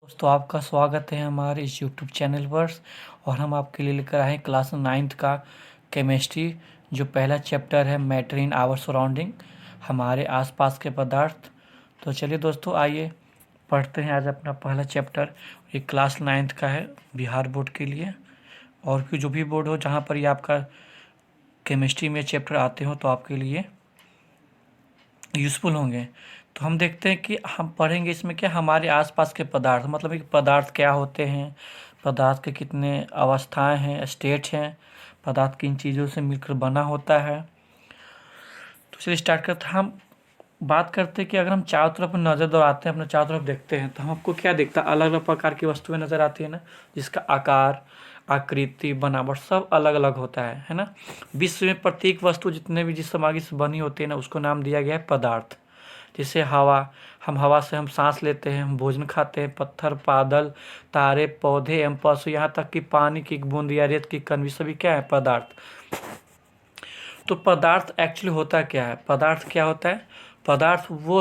दोस्तों आपका स्वागत है हमारे इस यूट्यूब चैनल पर। और हम आपके लिए लेकर आए हैं क्लास 9th का केमिस्ट्री, जो पहला चैप्टर है मैटर इन आवर सराउंडिंग, हमारे आसपास के पदार्थ। तो चलिए दोस्तों, आइए पढ़ते हैं आज अपना पहला चैप्टर। ये क्लास 9th का है, बिहार बोर्ड के लिए, और भी जो भी बोर्ड हो जहाँ पर ये आपका केमिस्ट्री में चैप्टर आते हो तो आपके लिए यूज़फुल होंगे। तो हम देखते हैं कि हम पढ़ेंगे इसमें क्या, हमारे आसपास के पदार्थ, मतलब कि पदार्थ क्या होते हैं, पदार्थ के कितने अवस्थाएं हैं, स्टेट हैं, पदार्थ किन चीज़ों से मिलकर बना होता है। तो चलिए स्टार्ट करते हैं। हम बात करते हैं कि अगर हम चारों तरफ नज़र दौड़ाते हैं, अपने चारों तरफ देखते हैं, तो हमको क्या दिखता है, अलग अलग प्रकार की वस्तुएं नज़र आती है ना, जिसका आकार, आकृति, बनावट सब अलग अलग होता है ना। विश्व में प्रत्येक वस्तु जितने भी जिस सामग्री से बनी होती है ना, उसको नाम दिया गया है पदार्थ। जैसे हवा, हम हवा से हम सांस लेते हैं, हम भोजन खाते हैं, पत्थर, बादल, तारे, पौधे एवं पशु, यहाँ तक कि पानी की बूंद या रेत की कण भी सभी क्या है, पदार्थ। तो पदार्थ एक्चुअली होता क्या है, पदार्थ क्या होता है, पदार्थ वो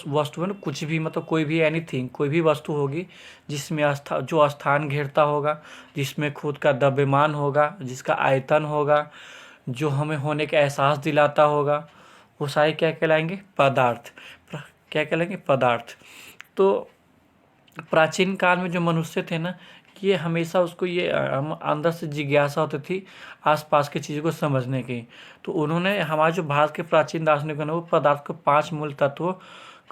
वस्तु है ना, कुछ भी, मतलब कोई भी एनीथिंग, कोई भी वस्तु होगी जिसमें जो स्थान घेरता होगा, जिसमें खुद का द्रव्यमान होगा, जिसका आयतन होगा, जो हमें होने का एहसास दिलाता होगा, वो सारे क्या कहलाएंगे, पदार्थ। क्या कहलाएंगे, पदार्थ। तो प्राचीन काल में जो मनुष्य थे ना, ये हमेशा उसको ये हम अंदर से जिज्ञासा होती थी आसपास की चीज़ों को समझने की। तो उन्होंने, हमारे जो भारत के प्राचीन दार्शनिकों ने, वो पदार्थ को 5 मूल तत्वों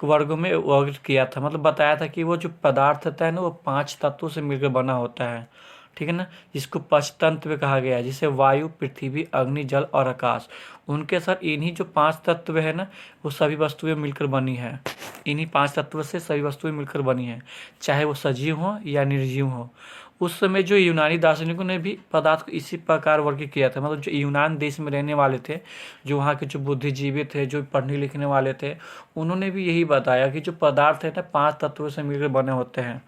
के वर्गों में वर्गीकृत किया था। मतलब बताया था कि वो जो पदार्थ होता है ना, वो 5 तत्वों से मिलकर बना होता है, ठीक है ना, जिसको पंचतंत्र कहा गया है, जिसे वायु, पृथ्वी, अग्नि, जल और आकाश। उनके साथ इन्हीं जो 5 तत्व है ना, वो सभी वस्तुएं मिलकर बनी है। इन्हीं 5 तत्वों से सभी वस्तुएं मिलकर बनी हैं, चाहे वो सजीव हो या निर्जीव हो। उस समय जो यूनानी दार्शनिकों ने भी पदार्थ को इसी प्रकार वर्गीकृत किया था। मतलब जो यूनान देश में रहने वाले थे, जो वहाँ के जो बुद्धिजीवी थे, जो पढ़ने लिखने वाले थे, उन्होंने भी यही बताया कि जो पदार्थ है ना, 5 तत्वों से मिलकर बने होते हैं,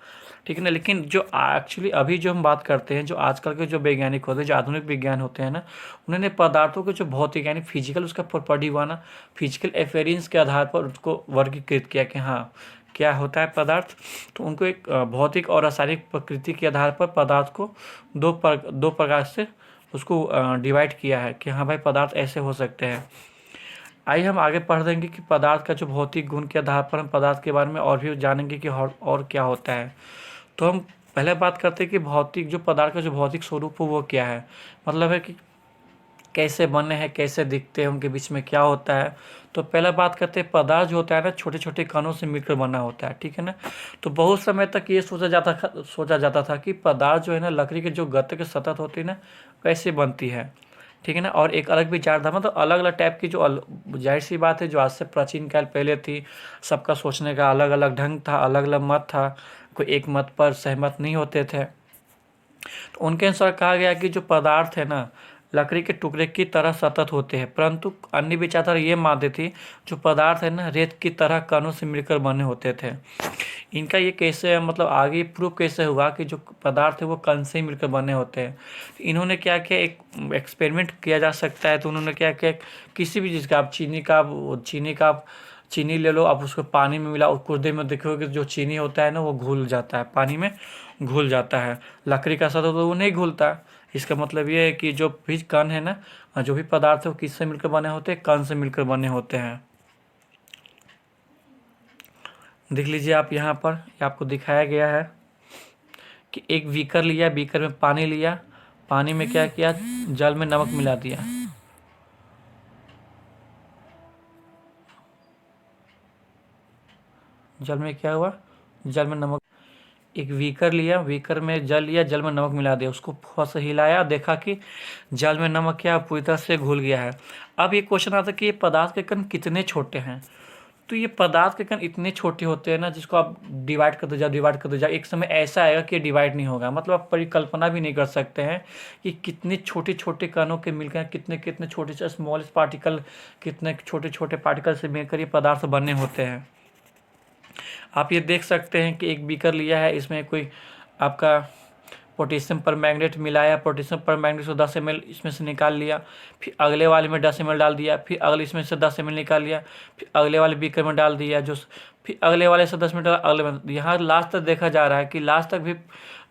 ठीक है ना। लेकिन जो एक्चुअली अभी जो हम बात करते हैं, जो आजकल के जो वैज्ञानिक होते हैं, जो आधुनिक विज्ञान होते हैं ना, उन्होंने पदार्थों के जो भौतिक यानी फिजिकल उसका प्रॉपर्टी हुआ ना, फिजिकल एफेरेंस के आधार पर उसको वर्गीकृत किया कि हाँ क्या होता है पदार्थ। तो उनको एक भौतिक और रासायनिक प्रकृति के आधार पर पदार्थ को दो प्रकार से उसको डिवाइड किया है कि हाँ भाई पदार्थ ऐसे हो सकते हैं। आइए हम आगे पढ़ देंगे कि पदार्थ का जो भौतिक गुण के आधार पर हम पदार्थ के बारे में और भी जानेंगे कि और क्या होता है। तो हम पहले बात करते हैं कि भौतिक, जो पदार्थ का जो भौतिक स्वरूप हो वो क्या है, मतलब है कि कैसे बने हैं, कैसे दिखते हैं, उनके बीच में क्या होता है। तो पहला बात करते हैं, पदार्थ जो होता है ना, छोटे छोटे कणों से मिलकर बना होता है, ठीक है ना। तो बहुत समय तक ये सोचा जाता था कि पदार्थ जो है ना, लकड़ी के जो गत्ते के सतह होती है ना, वैसे बनती है, ठीक है ना। और एक अलग विचार था, मतलब अलग अलग टाइप की, जो जाहिर सी बात है, जो आज से प्राचीन काल पहले थी, सबका सोचने का अलग अलग ढंग था, अलग अलग मत था, कोई एक मत पर सहमत नहीं होते थे। तो उनके अनुसार कहा गया कि जो पदार्थ है ना, लकड़ी के टुकड़े की तरह सतत होते हैं, परंतु अन्य विचारधारा ये मानते थे जो पदार्थ है ना, रेत की तरह कणों से मिलकर बने होते थे। इनका ये कैसे, मतलब आगे प्रूफ कैसे हुआ कि जो पदार्थ है वो कण से ही मिलकर बने होते हैं। तो इन्होंने क्या किया, एक एक्सपेरिमेंट किया जा सकता है। तो उन्होंने क्या किया, किसी भी चीज़ का, आप चीनी ले लो, आप उसको पानी में मिलाओ, कुछ देर में देखोगे कि जो चीनी होता है ना, वो घुल जाता है, पानी में घुल जाता है। लकड़ी का सतह तो वो नहीं घुलता। इसका मतलब ये है कि जो भी कण है ना, जो भी पदार्थ है वो किससे मिलकर बने होते हैं, कण से मिलकर बने होते हैं। देख लीजिए आप, यहाँ पर आपको दिखाया गया है कि एक बीकर लिया, बीकर में पानी लिया, पानी में क्या किया, जल में नमक मिला दिया। जल में क्या हुआ, जल में नमक। एक बीकर लिया, बीकर में जल लिया, जल में नमक मिला दिया, उसको थोड़ा सा हिलाया, देखा कि जल में नमक क्या पूरी तरह से घुल गया है। अब ये क्वेश्चन आता है कि ये पदार्थ के कण कितने छोटे हैं। तो ये पदार्थ के कण इतने छोटे होते हैं ना, जिसको आप डिवाइड करते जाओ, डिवाइड करते जाओ, एक समय ऐसा आएगा कि डिवाइड नहीं होगा। मतलब आप परिकल्पना भी नहीं कर सकते हैं कि कितने छोटे छोटे कणों के मिलकर कितने कितने छोटे से स्मॉलेस्ट पार्टिकल, कितने छोटे छोटे पार्टिकल से मिलकर ये पदार्थ बने होते हैं। आप ये देख सकते हैं कि एक बीकर लिया है, इसमें कोई आपका पोटेशियम परमैंगनेट मिलाया, पोटेशियम परमैंगनेट को 10 ml इसमें से निकाल लिया, फिर अगले वाले में 10 ml डाल दिया, फिर अगले इसमें से 10 ml निकाल लिया, फिर अगले वाले बीकर में डाल दिया, जो फिर अगले वाले से 10 मिनट अगले में। यहाँ लास्ट तक देखा जा रहा है कि लास्ट तक भी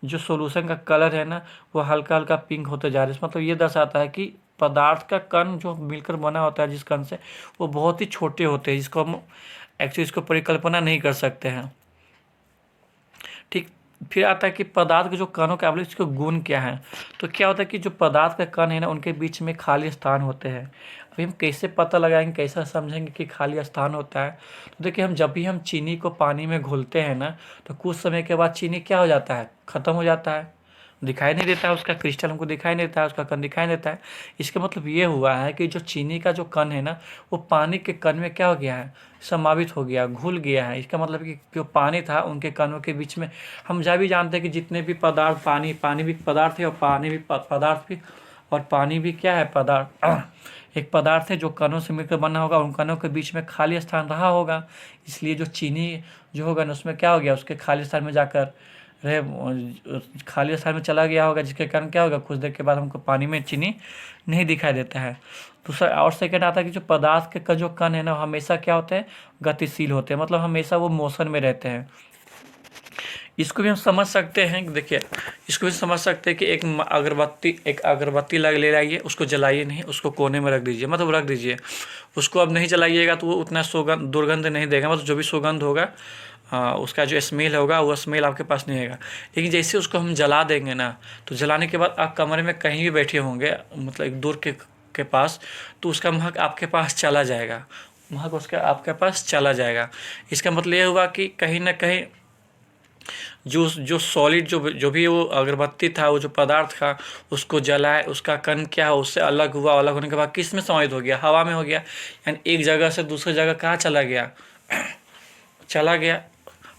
जो सोल्यूशन का कलर है ना वो हल्का हल्का पिंक होते जा रहा है। इसका मतलब ये दर्शाता है कि पदार्थ का कण जो मिलकर बना होता है जिस कण से, वो बहुत ही छोटे होते हैं, जिसको हम एक्चुअली इसको परिकल्पना नहीं कर सकते हैं। ठीक, फिर आता है कि पदार्थ के जो कणों के आवलित इसके गुण क्या है। तो क्या होता है कि जो पदार्थ के कण है ना उनके बीच में खाली स्थान होते हैं। अभी हम कैसे पता लगाएंगे, कैसे समझेंगे कि खाली स्थान होता है। तो देखिए, जब भी हम चीनी को पानी में घोलते हैं ना, तो कुछ समय के बाद चीनी क्या हो जाता है, ख़त्म हो जाता है, दिखाई नहीं देता है, उसका क्रिस्टल हमको दिखाई नहीं देता है, उसका कण दिखाई नहीं देता है। इसका मतलब ये हुआ है कि जो चीनी का जो कण है ना वो पानी के कण में क्या हो गया है, समावित हो गया, घुल गया है। इसका मतलब कि जो पानी था उनके कणों के बीच में, हम जब भी जानते हैं कि जितने भी पदार्थ, पानी भी पदार्थ है और पानी भी पदार्थ भी, और पानी भी क्या है, पदार्थ एक पदार्थ है जो कणों से मिलकर बना होगा, उन कणों के बीच में खाली स्थान रहा होगा। इसलिए जो चीनी जो होगा ना उसमें क्या हो गया, उसके खाली स्थान में जाकर खाली स्थान में चला गया होगा, जिसके कारण क्या होगा, कुछ देर के बाद हमको पानी में चीनी नहीं दिखाई देता है। दूसरा और सेकेंड आता है कि जो पदार्थ के जो कण है ना हमेशा क्या होते हैं, गतिशील होते हैं, मतलब हमेशा वो मोशन में रहते हैं। इसको भी हम समझ सकते हैं, देखिए इसको भी समझ सकते हैं कि एक अगरबत्ती ले लाइए, उसको जलाइए नहीं, उसको कोने में रख दीजिए, मतलब रख दीजिए, उसको अब नहीं जलाइएगा तो वो उतना दुर्गंध नहीं देगा, मतलब जो भी सुगंध होगा उसका जो स्मेल होगा वो स्मेल आपके पास नहीं आएगा। लेकिन जैसे उसको हम जला देंगे ना, तो जलाने के बाद आप कमरे में कहीं भी बैठे होंगे, मतलब एक दूर के पास, तो उसका महक आपके पास चला जाएगा, महक उसका आपके पास चला जाएगा। इसका मतलब ये हुआ कि कहीं ना कहीं जो सॉलिड जो भी वो अगरबत्ती था, वो जो पदार्थ था, उसको जलाए, उसका कण क्या हो, उससे अलग हुआ, अलग होने के बाद किस में समाहित हो गया, हवा में हो गया। यानी एक जगह से दूसरी जगह कहाँ चला गया, चला गया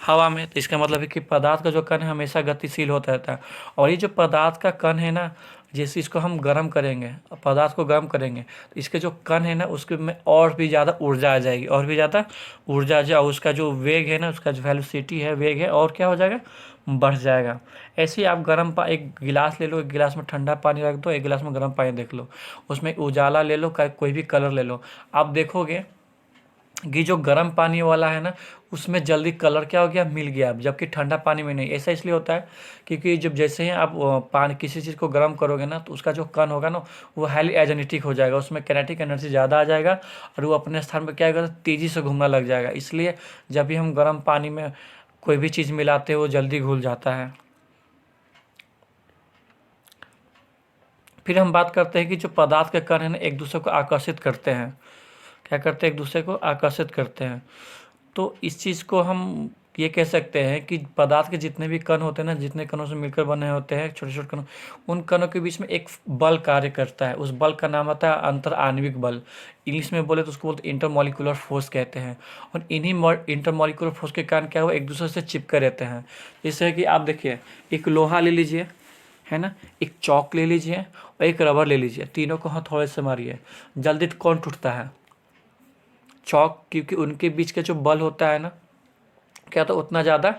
हवा में। तो इसका मतलब है कि पदार्थ का जो कण है हमेशा गतिशील होता रहता है। और ये जो पदार्थ का कण है ना, जैसे इसको हम गर्म करेंगे, पदार्थ को गर्म करेंगे, तो इसके जो कण है ना उसके में और भी ज़्यादा ऊर्जा आ जाएगी, और भी ज़्यादा ऊर्जा आ जाए, उसका जो वेग है ना, उसका जो वेलोसिटी है, वेग है, और क्या हो जाएगा, बढ़ जाएगा। ऐसे ही आप एक गिलास ले लो, एक गिलास में ठंडा पानी रख दो, एक गिलास में गर्म पानी देख लो, उसमें उजाला ले लो, कोई भी कलर ले लो, आप देखोगे कि जो गर्म पानी वाला है ना उसमें जल्दी कलर क्या हो गया, मिल गया, जबकि ठंडा पानी में नहीं। ऐसा इसलिए होता है क्योंकि जब जैसे ही आप पानी किसी चीज़ को गर्म करोगे ना, तो उसका जो कण होगा ना वो हाईली एनर्जेटिक हो जाएगा, उसमें काइनेटिक एनर्जी ज़्यादा आ जाएगा, और वो अपने स्थान पर क्या होगा, तेज़ी से घूमना लग जाएगा। इसलिए जब भी हम गर्म पानी में कोई भी चीज़ मिलाते हैं वो जल्दी घुल जाता है। फिर हम बात करते हैं कि जो पदार्थ के कण है ना एक दूसरे को आकर्षित करते हैं, क्या करते हैं, एक दूसरे को आकर्षित करते हैं। तो इस चीज़ को हम ये कह सकते हैं कि पदार्थ के जितने भी कण होते हैं ना, जितने कणों से मिलकर बने होते हैं, छोटे छोटे कणों, उन कणों के बीच में एक बल कार्य करता है। उस बल का नाम होता है अंतर आणविक बल। इंग्लिश में बोले तो उसको बोलते इंटरमॉलिक्यूलर फोर्स कहते हैं। और इन्हीं इंटरमॉलिक्यूलर फोर्स के कारण क्या हुआ, एक दूसरे से चिपके रहते हैं। जैसे कि आप देखिए, एक लोहा ले लीजिए, है ना, एक चौक ले लीजिए और एक रबर ले लीजिए, तीनों को हथौड़े से मारिए, जल्दी कौन टूटता है, चौक, क्योंकि उनके बीच का जो बल होता है ना क्या, तो उतना ज़्यादा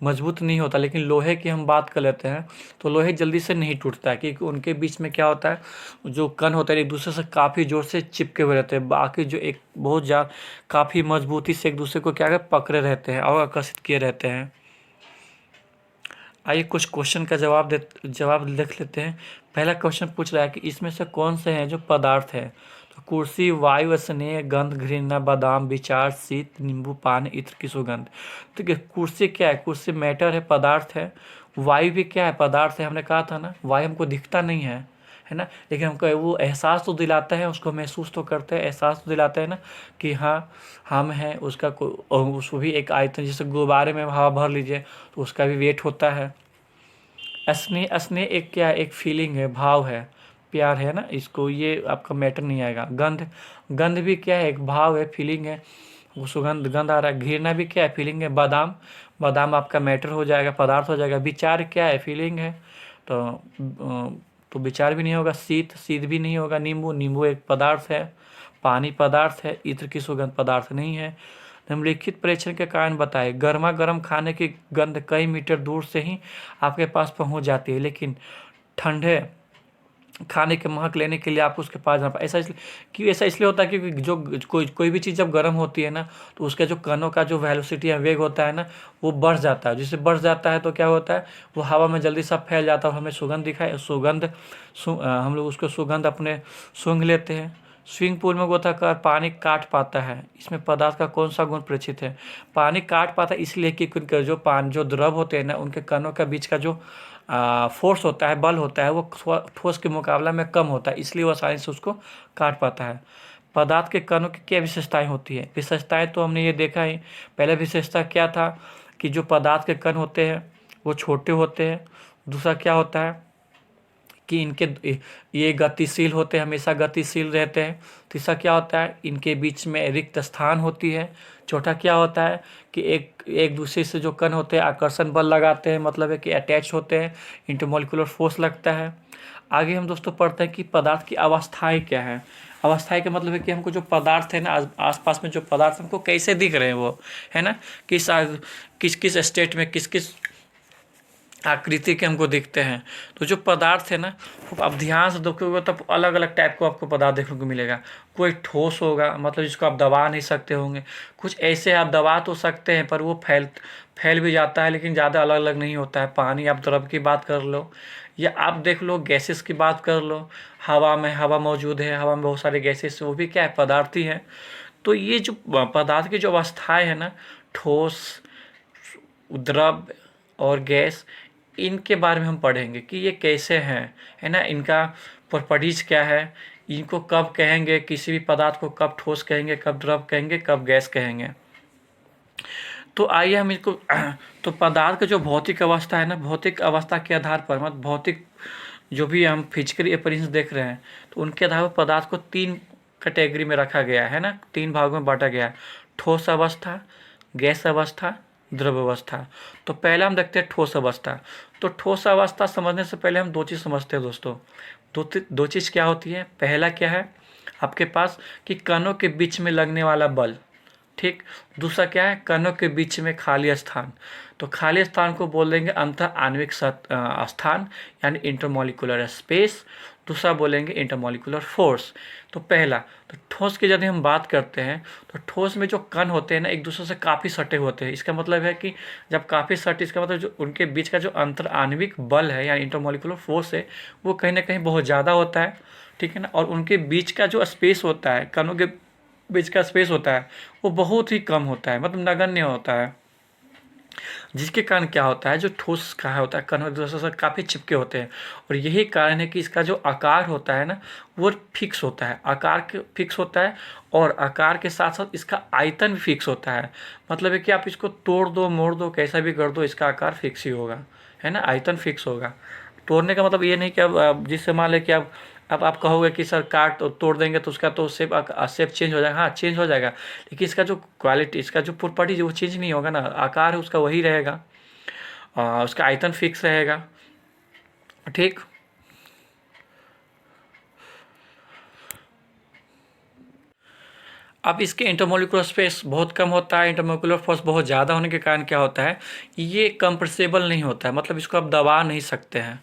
मजबूत नहीं होता। लेकिन लोहे की हम बात कर लेते हैं तो लोहे जल्दी से नहीं टूटता है, क्योंकि उनके बीच में क्या होता है, जो कण होता है एक दूसरे से काफ़ी जोर से चिपके हुए रहते हैं, बाकी जो एक बहुत ज़्यादा काफ़ी मजबूती से एक दूसरे को क्या पकड़े रहते हैं और आकर्षित किए रहते हैं। आइए कुछ क्वेश्चन का जवाब लिख लेते हैं। पहला क्वेश्चन पूछ रहा है कि इसमें से कौन से हैं जो पदार्थ है। तो कुर्सी, वायु, स्नेह, गंध, घृणा, बादाम, विचार, शीत, नींबू, पान, इत्र की सुगंध। तो देखिए कुर्सी क्या है, कुर्सी मैटर है, पदार्थ है। वायु भी क्या है, पदार्थ है, हमने कहा था ना, वायु हमको दिखता नहीं है ना, लेकिन हमको वो एहसास तो दिलाता है, उसको महसूस तो करते हैं, एहसास तो दिलाता है ना कि हाँ हम हैं। उसको भी एक आयतन, जैसे गुब्बारे में हवा भर लीजिए तो उसका भी वेट होता है। स्नेह, स्नेह एक क्या है, एक फीलिंग है, भाव है, प्यार है ना, इसको ये आपका मैटर नहीं आएगा। गंध, गंध भी क्या है, एक भाव है, फीलिंग है, वो सुगंध गंध आ रहा है। घृणा भी क्या है, फीलिंग है। बादाम, बादाम आपका मैटर हो जाएगा, पदार्थ हो जाएगा। विचार क्या है, फीलिंग है, तो विचार भी नहीं होगा। शीत, शीत भी नहीं होगा। नींबू, नींबू एक पदार्थ है। पानी पदार्थ है। इत्र की सुगंध पदार्थ नहीं है। निम्नलिखित परीक्षण के कारण बताएं। गर्मा गर्म खाने की गंध कई मीटर दूर से ही आपके पास पहुंच जाती है, लेकिन ठंडे खाने के महक लेने के लिए आपको उसके पास जाना पड़ता है। ऐसा इसलिए होता है क्योंकि जो कोई भी चीज़ जब गर्म होती है ना, तो उसके जो कणों का जो वेलोसिटी या वेग होता है ना, वो बढ़ जाता है। जिससे बढ़ जाता है तो क्या होता है, वो हवा में जल्दी सब फैल जाता है और हमें सुगंध दिखाए। हम लोग उसको सुगंध अपने सूंघ लेते हैं। स्विमिंग पूल में गोताकार पानी काट पाता है, इसमें पदार्थ का कौन सा गुण प्रेक्षित है? पानी काट पाता है इसलिए कि उनके जो द्रव होते हैं ना, उनके कणों के बीच का जो फोर्स होता है, बल होता है, वो ठोस के मुकाबला में कम होता है, इसलिए वो आसानी से उसको काट पाता है। पदार्थ के कणों की क्या विशेषताएं होती है? विशेषताएं तो हमने ये देखा ही। पहले विशेषता क्या था कि जो पदार्थ के कण होते हैं वो छोटे होते हैं। दूसरा क्या होता है कि ये गतिशील होते हैं, हमेशा गतिशील रहते हैं। तीसरा क्या होता है, इनके बीच में रिक्त स्थान होती है। चौथा क्या होता है कि एक एक दूसरे से जो कण होते हैं आकर्षण बल लगाते हैं, मतलब है कि अटैच होते हैं, इंटरमोलिकुलर फोर्स लगता है। आगे हम दोस्तों पढ़ते हैं कि पदार्थ की अवस्थाएं क्या है। अवस्थाएं का मतलब है कि हमको जो पदार्थ है ना, आसपास में जो पदार्थ हमको कैसे दिख रहे हैं वो, है ना, किस किस स्टेट में किस किस आकृति के हमको दिखते हैं। तो जो पदार्थ है ना, वो आप ध्यान से देखोगे तब अलग अलग टाइप को आपको पदार्थ देखने को मिलेगा। कोई ठोस होगा, मतलब जिसको आप दबा नहीं सकते होंगे। कुछ ऐसे आप दबा तो सकते हैं पर वो फैल भी जाता है, लेकिन ज़्यादा अलग अलग नहीं होता है। पानी आप द्रव की बात कर लो, या आप देख लो गैसेस की बात कर लो। हवा मौजूद है, हवा में बहुत सारे गैसेस, वो भी क्या है, पदार्थ ही है। तो ये जो पदार्थ की जो अवस्थाएं है ना, ठोस, द्रव और गैस, इनके बारे में हम पढ़ेंगे कि ये कैसे हैं, है ना, इनका प्रॉपर्टीज क्या है, इनको कब कहेंगे, किसी भी पदार्थ को कब ठोस कहेंगे, कब द्रव कहेंगे, कब गैस कहेंगे। तो आइए हम इसको तो पदार्थ का जो भौतिक अवस्था है ना, भौतिक अवस्था के आधार पर, मतलब भौतिक जो भी हम फिजिकल अपीयरेंस देख रहे हैं, तो उनके आधार पर पदार्थ को 3 कैटेगरी में रखा गया है ना, 3 भागों में बांटा गया है। ठोस अवस्था, गैस अवस्था, द्रव अवस्था। तो पहले हम देखते हैं ठोस अवस्था। तो ठोस अवस्था समझने से पहले हम 2 चीज़ समझते हैं दोस्तों। दो चीज़ क्या होती है? पहला क्या है आपके पास कि कणों के बीच में लगने वाला बल, ठीक। दूसरा क्या है, कणों के बीच में खाली स्थान। तो खाली स्थान को बोल देंगे अंतः आणविक स्थान, यानी इंटरमोलिकुलर स्पेस। दूसरा बोलेंगे इंटरमोलिकुलर फोर्स। तो पहला, तो ठोस की यदि हम बात करते हैं, तो ठोस में जो कण होते हैं ना, एक दूसरे से काफ़ी सटे होते हैं। इसका मतलब है कि जब काफ़ी सटे, इसका मतलब जो उनके बीच का जो अंतर आणविक बल है, यानी इंटरमोलिकुलर फोर्स है, वो कहीं ना कहीं बहुत ज़्यादा होता है, ठीक है ना। और उनके बीच का जो स्पेस होता है, कणों के बीच का स्पेस होता है, वो बहुत ही कम होता है, मतलब नगण्य होता है। जिसके कारण क्या होता है, जो ठोस का होता है, कण एक दूसरे से काफ़ी चिपके होते हैं। और यही कारण है कि इसका जो आकार होता है ना, वो फिक्स होता है, आकार फिक्स होता है। और आकार के साथ साथ इसका आयतन भी फिक्स होता है। मतलब है कि आप इसको तोड़ दो, मोड़ दो, कैसा भी कर दो, इसका आकार फिक्स ही होगा, है ना, आयतन फिक्स होगा। तोड़ने का मतलब ये नहीं कि अब जिससे मान लें कि अब आप कहोगे कि सर काट तो तोड़ देंगे तो उसका तो शेप चेंज हो जाएगा। हाँ, चेंज हो जाएगा, लेकिन इसका जो क्वालिटी, इसका जो प्रॉपर्टी, वो चेंज नहीं होगा ना। आकार है उसका वही रहेगा, उसका आयतन फिक्स रहेगा, ठीक। अब इसके इंटरमोलिकुलर स्पेस बहुत कम होता है, इंटरमोलिकुलर फोर्स बहुत ज़्यादा होने के कारण क्या होता है, ये कंप्रेसिबल नहीं होता है। मतलब इसको आप दबा नहीं सकते हैं,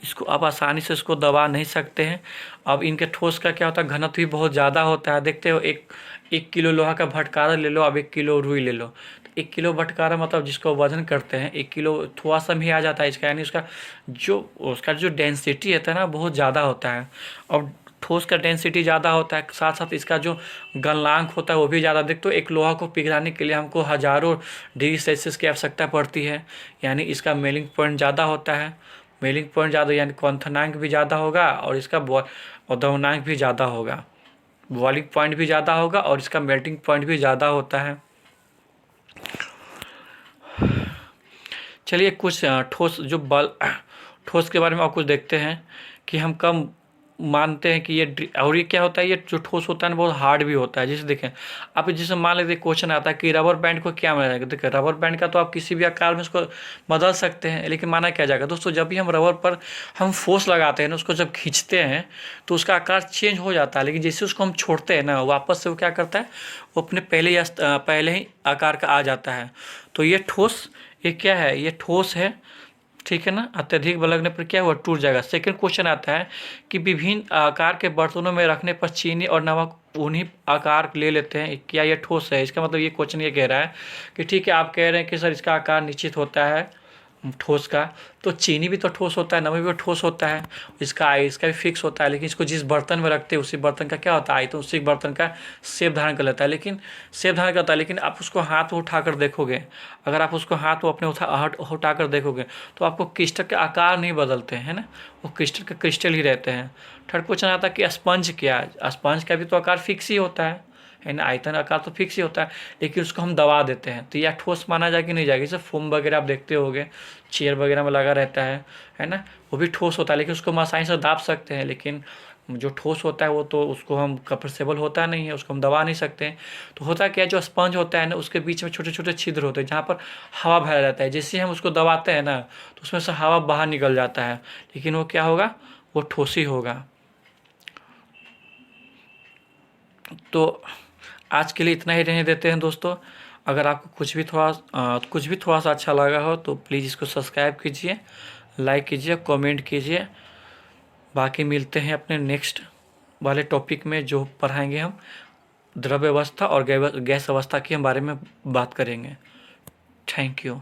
इसको आप आसानी से इसको दबा नहीं सकते हैं। अब इनके ठोस का क्या होता है, घनत्व भी बहुत ज़्यादा होता है। देखते हो, एक किलो लोहा का भटकारा ले लो, अब 1 किलो रुई ले लो, तो 1 किलो भटकारा मतलब जिसको वजन करते हैं, 1 किलो थोड़ा सा भी आ जाता है इसका, यानी उसका जो डेंसिटी होता है ना, बहुत ज़्यादा होता है। और ठोस का डेंसिटी ज़्यादा होता है, साथ साथ इसका जो गलनांक होता है वो भी ज़्यादा। देखते हो, एक लोहा को पिघलाने के लिए हमको हज़ारों डिग्री सेल्सियस की आवश्यकता पड़ती है, यानी इसका मेल्टिंग पॉइंट ज़्यादा होता है। मेल्टिंग पॉइंट ज़्यादा यानी क्वथनांक भी ज़्यादा होगा, और इसका द्रवनांक भी ज़्यादा होगा। बॉइलिंग पॉइंट भी ज़्यादा होगा और इसका मेल्टिंग पॉइंट भी ज़्यादा होता है। चलिए कुछ ठोस के बारे में और कुछ देखते हैं कि हम कब मानते हैं कि और ये क्या होता है, ये जो ठोस होता है ना बहुत हार्ड भी होता है। जैसे देखें, आप जैसे मान लेते क्वेश्चन आता है कि रबर बैंड को क्या माना जाएगा। देखिए रबर बैंड का तो आप किसी भी आकार में उसको बदल सकते हैं, लेकिन माना क्या जाएगा दोस्तों, जब भी हम रबर पर हम फोर्स लगाते हैं ना, उसको जब खींचते हैं तो उसका आकार चेंज हो जाता है, लेकिन जैसे उसको हम छोड़ते हैं ना, वापस से वो क्या करता है, वो अपने पहले ही आकार का आ जाता है। तो ये ठोस, ये क्या है, ये ठोस है, ठीक है ना। अत्यधिक बल लगने पर क्या हुआ, टूट जाएगा। सेकंड क्वेश्चन आता है कि विभिन्न आकार के बर्तनों में रखने पर चीनी और नमक उन्हीं आकार ले लेते हैं, क्या यह ठोस है। इसका मतलब ये क्वेश्चन ये कह रहा है कि ठीक है, आप कह रहे हैं कि सर इसका आकार निश्चित होता है ठोस का, तो चीनी भी तो ठोस होता है, नमक भी ठोस होता है, इसका भी फिक्स होता है, लेकिन इसको जिस बर्तन में रखते हैं उसी बर्तन का क्या होता है, तो उसी बर्तन का शेप धारण कर लेता है, शेप धारण करता है। लेकिन आप उसको हाथ उठा कर देखोगे, अगर आप उसको हाथ अपने उठा कर देखोगे तो आपको क्रिस्टल के आकार नहीं बदलते हैं ना, वो क्रिस्टल के क्रिस्टल ही रहते हैं। थर्ड क्वेश्चन आता है कि स्पंज क्या, स्पंज का भी तो आकार फिक्स ही होता है ना, आयतन आकार तो फिक्स ही होता है, लेकिन उसको हम दबा देते हैं, तो यह ठोस माना जाए कि नहीं जाएगा। जैसे फोम वगैरह आप देखते होगे, चेयर वगैरह में लगा रहता है ना, वो भी ठोस होता है, लेकिन उसको हम आसानी से दाब सकते हैं, लेकिन जो ठोस होता है वो तो उसको हम कंप्रेसिबल होता नहीं है, उसको हम दबा नहीं सकते हैं। तो होता क्या है, जो स्पंज होता है ना, उसके बीच में छोटे छोटे छिद्र होते हैं जहाँ पर हवा भरा रहता है, जैसे हम उसको दबाते हैं ना तो उसमें से हवा बाहर निकल जाता है, लेकिन वो क्या होगा, वो ठोस ही होगा। तो आज के लिए इतना ही रहने देते हैं दोस्तों। अगर आपको कुछ भी थोड़ा सा अच्छा लगा हो तो प्लीज़ इसको सब्सक्राइब कीजिए, लाइक कीजिए, कमेंट कीजिए। बाकी मिलते हैं अपने नेक्स्ट वाले टॉपिक में, जो पढ़ाएंगे हम द्रव्य अवस्था और गैस अवस्था के बारे में बात करेंगे। Thank you.